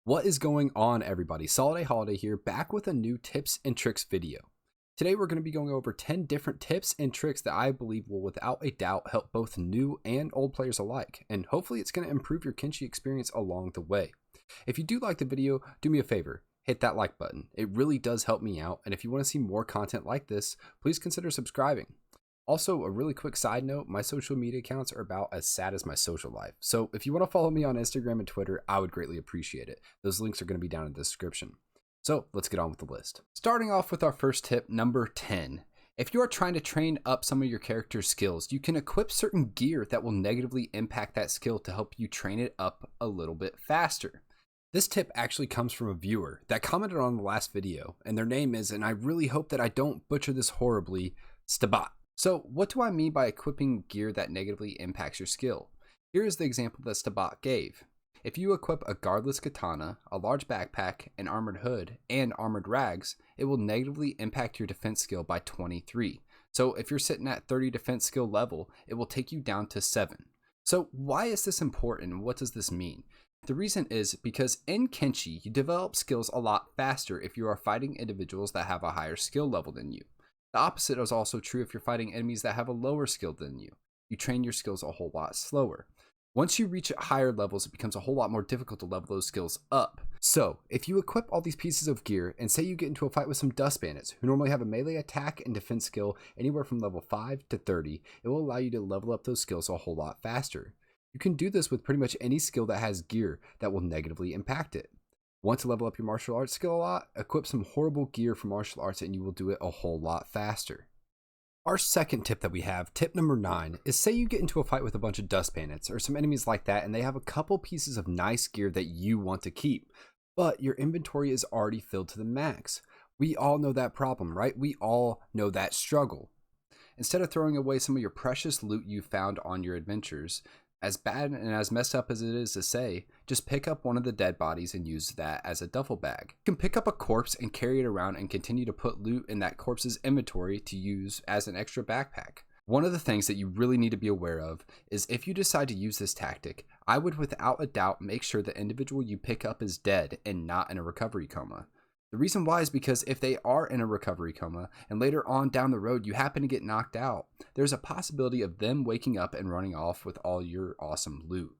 What is going on, everybody? Soliday Holiday here, back with a new tips and tricks video. Today we're going to be going over 10 different tips and tricks that I believe will without a doubt help both new and old players alike, and hopefully it's going to improve your Kenshi experience along the way. If you do like the video, do me a favor, hit that like button. It really does help me out, and if you want to see more content like this, please consider subscribing. Also, a really quick side note, my social media accounts are about as sad as my social life. So if you want to follow me on Instagram and Twitter, I would greatly appreciate it. Those links are going to be down in the description. So let's get on with the list. Starting off with our first tip, number 10. If you are trying to train up some of your character's skills, you can equip certain gear that will negatively impact that skill to help you train it up a little bit faster. This tip actually comes from a viewer that commented on the last video, and their name is, and I really hope that I don't butcher this horribly, Stabat. So what do I mean by equipping gear that negatively impacts your skill? Here is the example that Stabat gave. If you equip a guardless katana, a large backpack, an armored hood, and armored rags, it will negatively impact your defense skill by 23. So if you're sitting at 30 defense skill level, it will take you down to 7. So why is this important? What does this mean? The reason is because in Kenshi, you develop skills a lot faster if you are fighting individuals that have a higher skill level than you. The opposite is also true if you're fighting enemies that have a lower skill than you. You train your skills a whole lot slower. Once you reach higher levels, it becomes a whole lot more difficult to level those skills up. So, if you equip all these pieces of gear and say you get into a fight with some dust bandits who normally have a melee attack and defense skill anywhere from level 5 to 30, it will allow you to level up those skills a whole lot faster. You can do this with pretty much any skill that has gear that will negatively impact it. Want to level up your martial arts skill a lot? Equip some horrible gear for martial arts and you will do it a whole lot faster. Our second tip that we have, tip number 9, is say you get into a fight with a bunch of dust bandits or some enemies like that and they have a couple pieces of nice gear that you want to keep, but your inventory is already filled to the max. We all know that problem, right? We all know that struggle. Instead of throwing away some of your precious loot you found on your adventures, as bad and as messed up as it is to say, just pick up one of the dead bodies and use that as a duffel bag. You can pick up a corpse and carry it around and continue to put loot in that corpse's inventory to use as an extra backpack. One of the things that you really need to be aware of is if you decide to use this tactic, I would without a doubt make sure the individual you pick up is dead and not in a recovery coma. The reason why is because if they are in a recovery coma and later on down the road you happen to get knocked out, there's a possibility of them waking up and running off with all your awesome loot.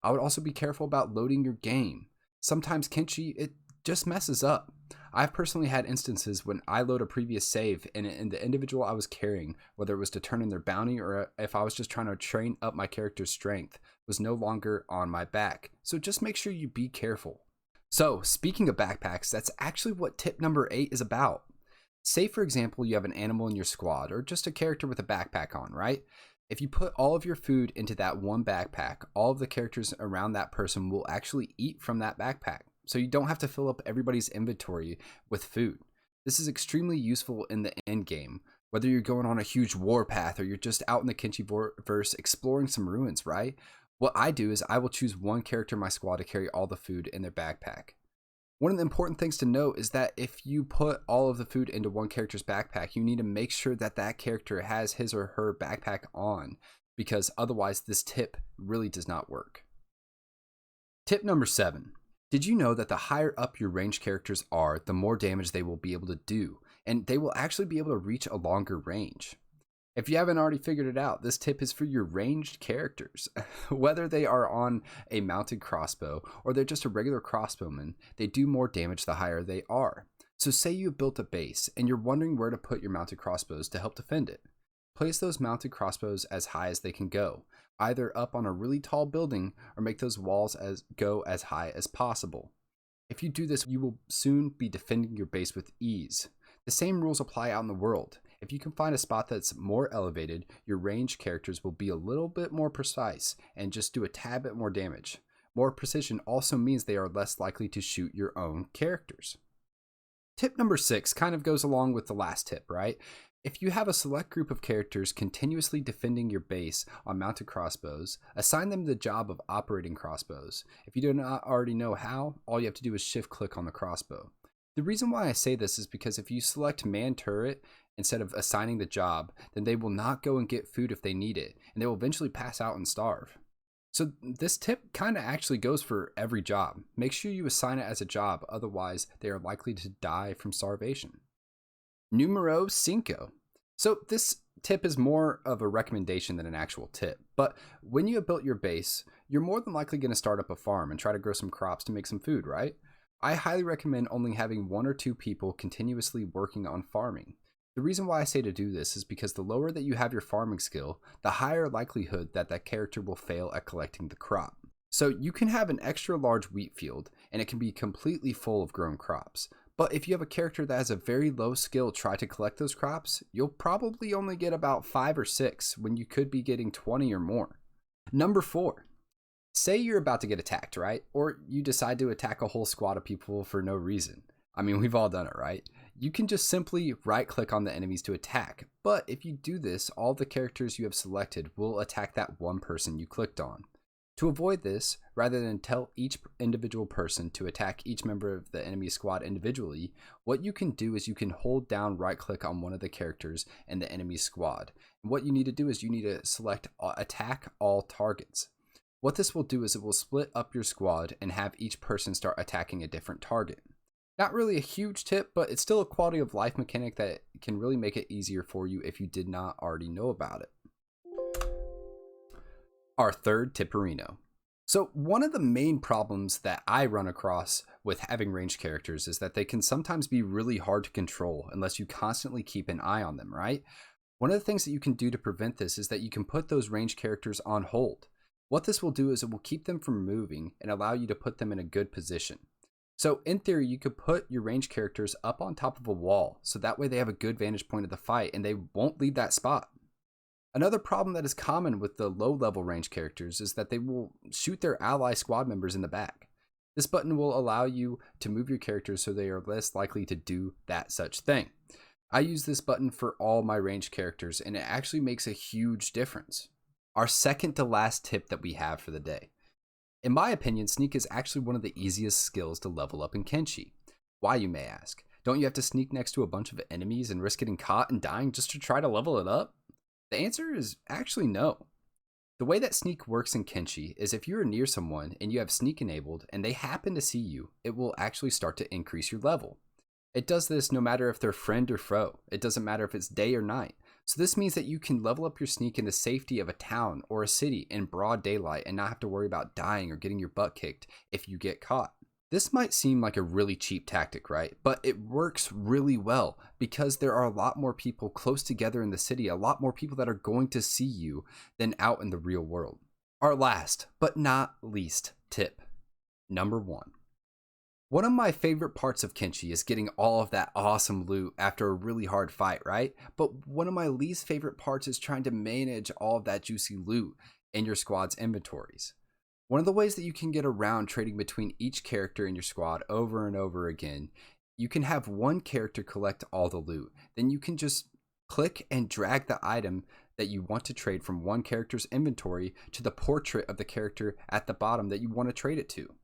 I would also be careful about loading your game. Sometimes Kenshi, it just messes up. I've personally had instances when I load a previous save and the individual I was carrying, whether it was to turn in their bounty or if I was just trying to train up my character's strength, was no longer on my back. So just make sure you be careful. So, speaking of backpacks, that's actually what tip number 8 is about. Say, for example, you have an animal in your squad, or just a character with a backpack on, right? If you put all of your food into that one backpack, all of the characters around that person will actually eat from that backpack, so you don't have to fill up everybody's inventory with food. This is extremely useful in the end game, whether you're going on a huge warpath or you're just out in the Kenshi-verse exploring some ruins, right? What I do is I will choose one character in my squad to carry all the food in their backpack. One of the important things to note is that if you put all of the food into one character's backpack, you need to make sure that that character has his or her backpack on, because otherwise this tip really does not work. Tip number 7. Did you know that the higher up your ranged characters are, the more damage they will be able to do, and they will actually be able to reach a longer range? If you haven't already figured it out, this tip is for your ranged characters. Whether they are on a mounted crossbow or they're just a regular crossbowman, they do more damage the higher they are. So say you have built a base and you're wondering where to put your mounted crossbows to help defend it. Place those mounted crossbows as high as they can go, either up on a really tall building or make those walls go as high as possible. If you do this, you will soon be defending your base with ease. The same rules apply out in the world. If you can find a spot that's more elevated, your ranged characters will be a little bit more precise and just do a tad bit more damage. More precision also means they are less likely to shoot your own characters. Tip number 6 kind of goes along with the last tip, right? If you have a select group of characters continuously defending your base on mounted crossbows, assign them the job of operating crossbows. If you do not already know how, all you have to do is shift click on the crossbow. The reason why I say this is because if you select man turret instead of assigning the job, then they will not go and get food if they need it, and they will eventually pass out and starve. So this tip kind of actually goes for every job. Make sure you assign it as a job, otherwise they are likely to die from starvation. Numero cinco. So this tip is more of a recommendation than an actual tip, but when you have built your base, you're more than likely going to start up a farm and try to grow some crops to make some food, right? I highly recommend only having 1 or 2 people continuously working on farming. The reason why I say to do this is because the lower that you have your farming skill, the higher likelihood that that character will fail at collecting the crop. So you can have an extra large wheat field and it can be completely full of grown crops. But if you have a character that has a very low skill try to collect those crops, you'll probably only get about 5 or 6 when you could be getting 20 or more. Number 4. Say you're about to get attacked, right? Or you decide to attack a whole squad of people for no reason. I mean, we've all done it, right? You can just simply right click on the enemies to attack. But if you do this, all the characters you have selected will attack that one person you clicked on. To avoid this, rather than tell each individual person to attack each member of the enemy squad individually, what you can do is you can hold down right click on one of the characters in the enemy squad. And what you need to do is you need to select attack all targets. What this will do is it will split up your squad and have each person start attacking a different target. Not really a huge tip, but it's still a quality of life mechanic that can really make it easier for you if you did not already know about it. Our third tipperino. So one of the main problems that I run across with having ranged characters is that they can sometimes be really hard to control unless you constantly keep an eye on them, right? One of the things that you can do to prevent this is that you can put those ranged characters on hold. What this will do is it will keep them from moving and allow you to put them in a good position. So in theory, you could put your ranged characters up on top of a wall, so that way they have a good vantage point of the fight and they won't leave that spot. Another problem that is common with the low level range characters is that they will shoot their ally squad members in the back. This button will allow you to move your characters so they are less likely to do that such thing. I use this button for all my ranged characters and it actually makes a huge difference. Our second to last tip that we have for the day. In my opinion, sneak is actually one of the easiest skills to level up in Kenshi. Why, you may ask? Don't you have to sneak next to a bunch of enemies and risk getting caught and dying just to try to level it up? The answer is actually no. The way that sneak works in Kenshi is if you are near someone and you have sneak enabled and they happen to see you, it will actually start to increase your level. It does this no matter if they're friend or foe. It doesn't matter if it's day or night. So this means that you can level up your sneak in the safety of a town or a city in broad daylight and not have to worry about dying or getting your butt kicked if you get caught. This might seem like a really cheap tactic, right? But it works really well because there are a lot more people close together in the city, a lot more people that are going to see you than out in the real world. Our last, but not least, tip. Number 1. One of my favorite parts of Kenshi is getting all of that awesome loot after a really hard fight, right? But one of my least favorite parts is trying to manage all of that juicy loot in your squad's inventories. One of the ways that you can get around trading between each character in your squad over and over again, you can have one character collect all the loot. Then you can just click and drag the item that you want to trade from one character's inventory to the portrait of the character at the bottom that you want to trade it to.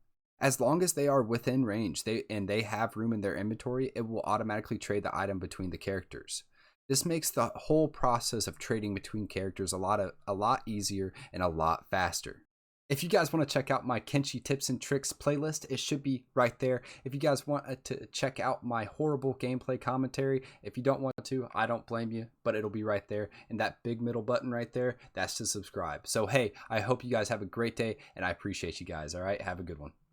As long as they are within range and they have room in their inventory, it will automatically trade the item between the characters. This makes the whole process of trading between characters a lot easier and a lot faster. If you guys want to check out my Kenshi tips and tricks playlist, it should be right there. If you guys want to check out my horrible gameplay commentary, if you don't want to, I don't blame you, but it'll be right there. And that big middle button right there, that's to subscribe. So hey, I hope you guys have a great day and I appreciate you guys. All right, have a good one.